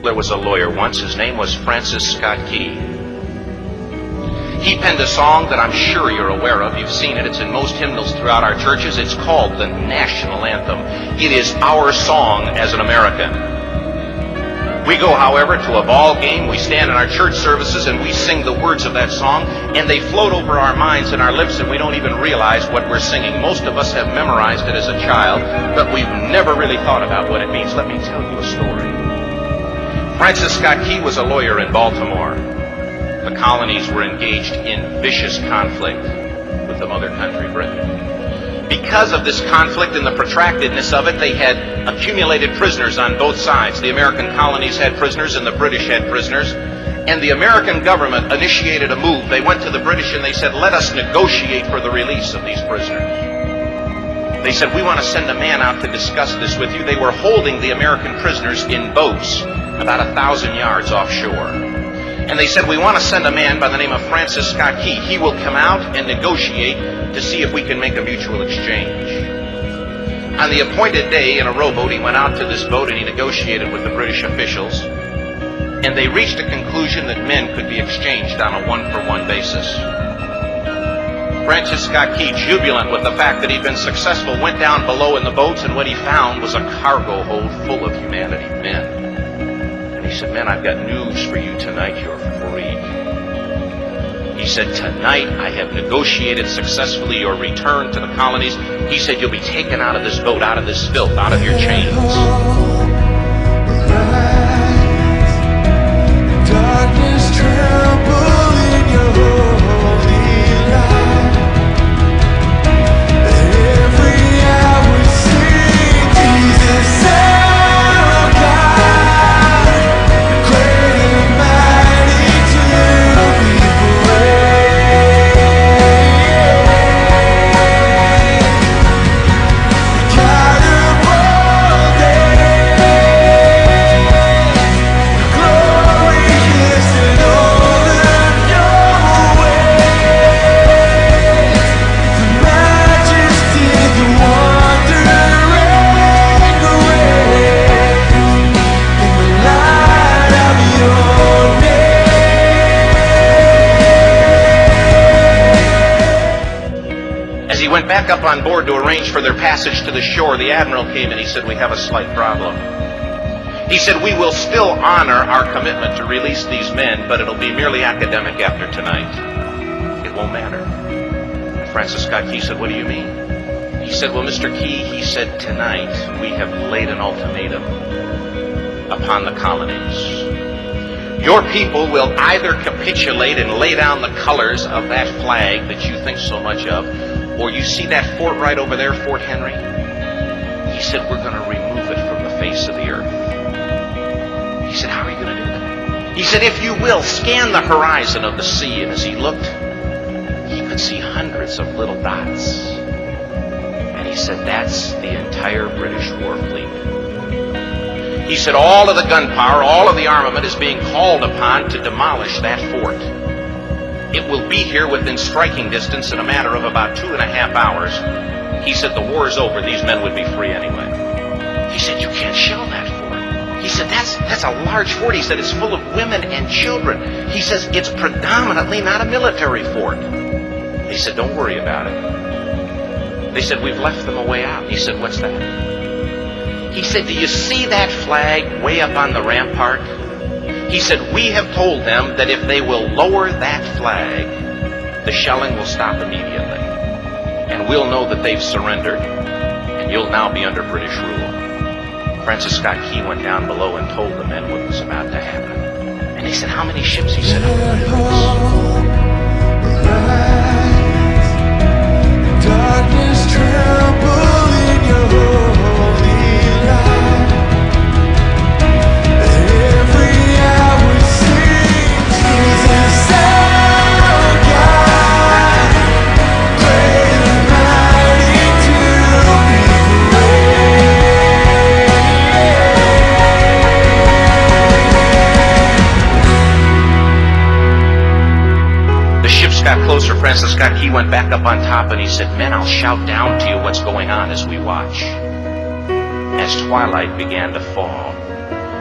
There was a lawyer once. His name was Francis Scott Key. He penned a song that I'm sure you're aware of. You've seen it. It's in most hymnals throughout our churches. It's called the national anthem. It is our song as an American. We go, however, to a ball game. We stand in our church services and we sing the words of that song, and they float over our minds and our lips, and we don't even realize what we're singing. Most of us have memorized it as a child, but we've never really thought about what it means. Let me tell you a story. Francis Scott Key was a lawyer in Baltimore. The colonies were engaged in vicious conflict with the mother country, Britain. Because of this conflict and the protractedness of it, they had accumulated prisoners on both sides. The American colonies had prisoners and the British had prisoners. And the American government initiated a move. They went to the British and they said, let us negotiate for the release of these prisoners. They said, we want to send a man out to discuss this with you. They were holding the American prisoners in boats about 1,000 yards offshore. And they said, we want to send a man by the name of Francis Scott Key. He will come out and negotiate to see if we can make a mutual exchange. On the appointed day, in a rowboat, he went out to this boat and he negotiated with the British officials. And they reached a conclusion that men could be exchanged on a one-for-one basis. Francis Scott Key, jubilant with the fact that he'd been successful, went down below in the boats, and what he found was a cargo hold full of humanity, men. He said, men, I've got news for you tonight. You're free. He said, tonight I have negotiated successfully your return to the colonies. He said, you'll be taken out of this boat, out of this filth, out of your chains. Darkness tremble in your holy light. Every hour sing Jesus, our God. Went back up on board to arrange for their passage to the shore. The admiral came and he said, we have a slight problem. He said, we will still honor our commitment to release these men, but it'll be merely academic after tonight. It won't matter. And Francis Scott Key said, what do you mean? He said, well, Mr. Key, he said, tonight we have laid an ultimatum upon the colonies. Your people will either capitulate and lay down the colors of that flag that you think so much of, or you see that fort right over there, Fort Henry? He said, we're going to remove it from the face of the earth. He said, how are you going to do that? He said, if you will, scan the horizon of the sea. And as he looked, he could see hundreds of little dots. And he said, that's the entire British war fleet. He said, all of the gunpowder, all of the armament is being called upon to demolish that fort. It will be here within striking distance in a matter of about 2.5 hours. He said, the war is over. These men would be free anyway. He said, you can't shell that fort. He said, that's a large fort. He said, it's full of women and children. He says, it's predominantly not a military fort. He said, don't worry about it. They said, we've left them a way out. He said, what's that? He said, do you see that flag way up on the rampart? He said, we have told them that if they will lower that flag, the shelling will stop immediately. And we'll know that they've surrendered, and you'll now be under British rule. Francis Scott Key went down below and told the men what was about to happen. And they said, how many ships? He said, 100. Darkness tremble in your holy light. Every hour sing Jesus, our God. Great and mighty to be The ships got closer. Francis Scott Key went back up on top and he said, men, I'll shout down to you what's going on as we watch. As twilight began to fall,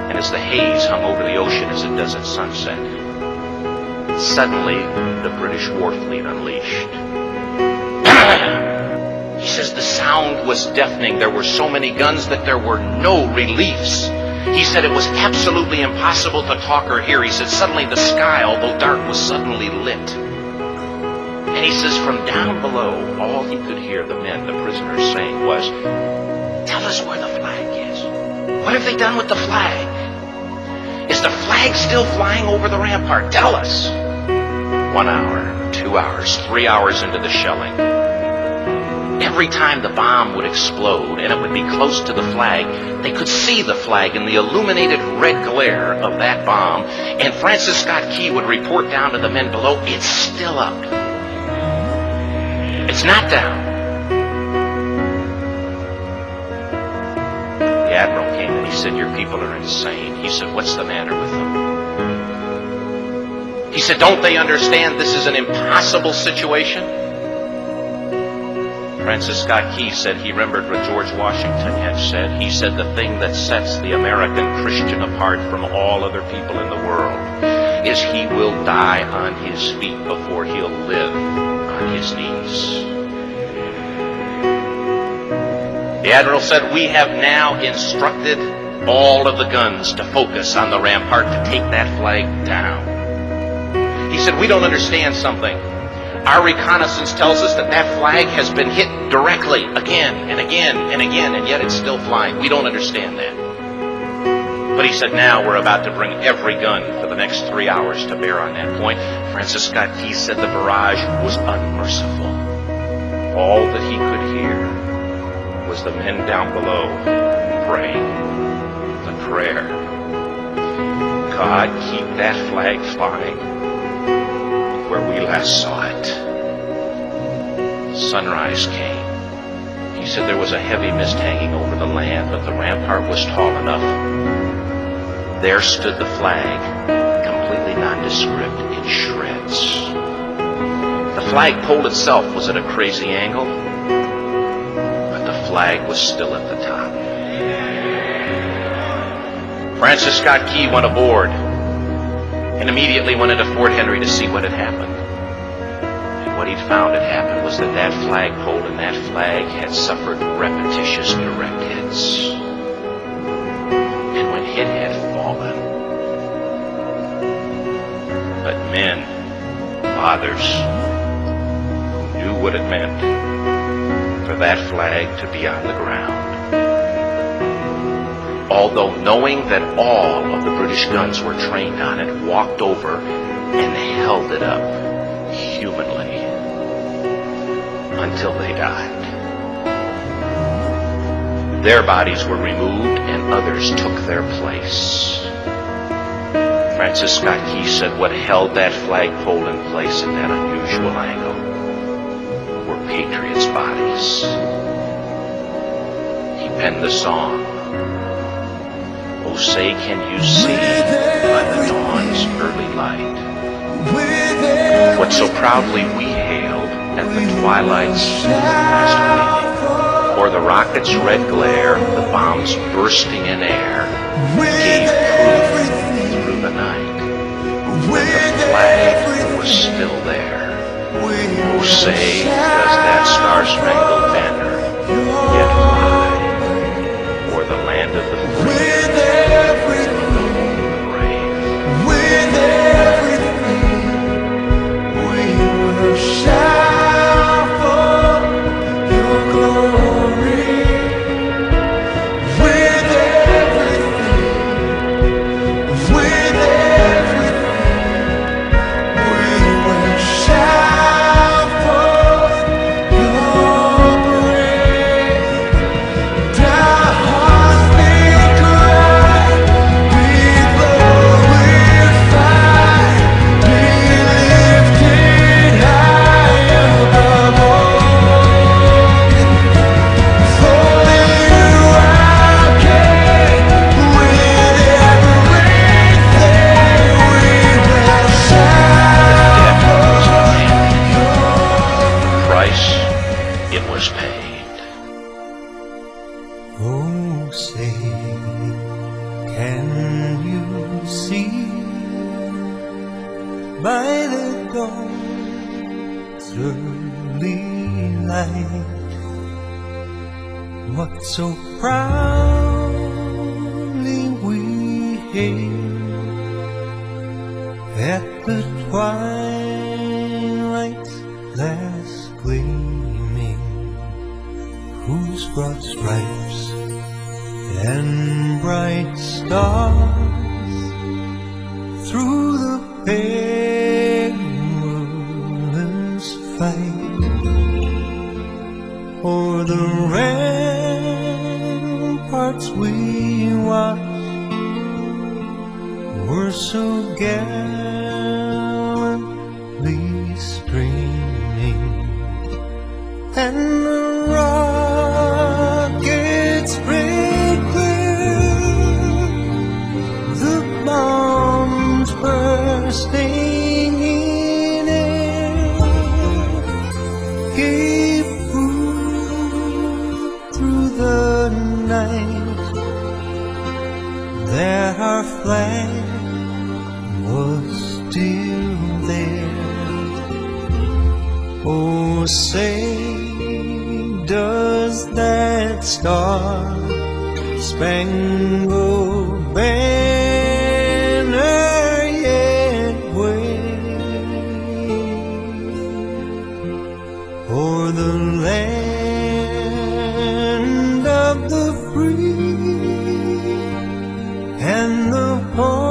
and as the haze hung over the ocean as it does at sunset, suddenly the British war fleet unleashed. He says the sound was deafening. There were so many guns that there were no reliefs. He said it was absolutely impossible to talk or hear. He said suddenly the sky, although dark, was suddenly lit. And he says from down below, all he could hear the men, the prisoners, saying was, "Tell us where the flag is. What have they done with the flag? Is the flag still flying over the rampart? Tell us." 1 hour, 2 hours, 3 hours into the shelling, every time the bomb would explode and it would be close to the flag, they could see the flag in the illuminated red glare of that bomb. And Francis Scott Key would report down to the men below, "It's still up. It's not down." The admiral came and he said, "Your people are insane." He said, "What's the matter with them?" He said, "Don't they understand this is an impossible situation?" Francis Scott Key said he remembered what George Washington had said. He said, "The thing that sets the American Christian apart from all other people in the world is he will die on his feet before he'll live on his knees." The admiral said, "We have now instructed all of the guns to focus on the rampart to take that flag down." He said, "We don't understand something. Our reconnaissance tells us that that flag has been hit directly again and again and again, and yet it's still flying. We don't understand that." But he said, "Now we're about to bring every gun for the next 3 hours to bear on that point." Francis Scott Key said the barrage was unmerciful. All that he could hear was the men down below praying the prayer, "God, keep that flag flying where we last saw it." Sunrise came. He said there was a heavy mist hanging over the land, but the rampart was tall enough. There stood the flag, completely nondescript, in shreds. The flagpole itself was at a crazy angle, but the flag was still at the top. Francis Scott Key went aboard and immediately went into Fort Henry to see what had happened. And what he'd found had happened was that that flagpole and that flag had suffered repetitious direct hits. And when it had fallen, but men, fathers, who knew what it meant for that flag to be on the ground, although knowing that all of the British guns were trained on it, walked over and held it up humanly until they died. Their bodies were removed and others took their place. Francis Scott Key said what held that flagpole in place at that unusual angle were patriots' bodies. He penned the song, "Oh, say can you see by the dawn's early light what so proudly we hailed at the twilight's last gleaming, o'er the rocket's red glare, the bombs bursting in air, gave proof through the night that the flag was still there. Oh, say does that star-spangled banner yet fly o'er the land of the free?" Can you see by the dawn's early light what so proudly we hailed at the twilight's last gleaming, whose broad stripes and bright stars through the perilous fight o'er the ramparts we watched were so gallantly streaming, and the rockets sprayed clear, the bombs bursting in air gave proof through the night that our flag was still there. Oh, say, does that star-spangled banner yet wave o'er the land of the free and the poor?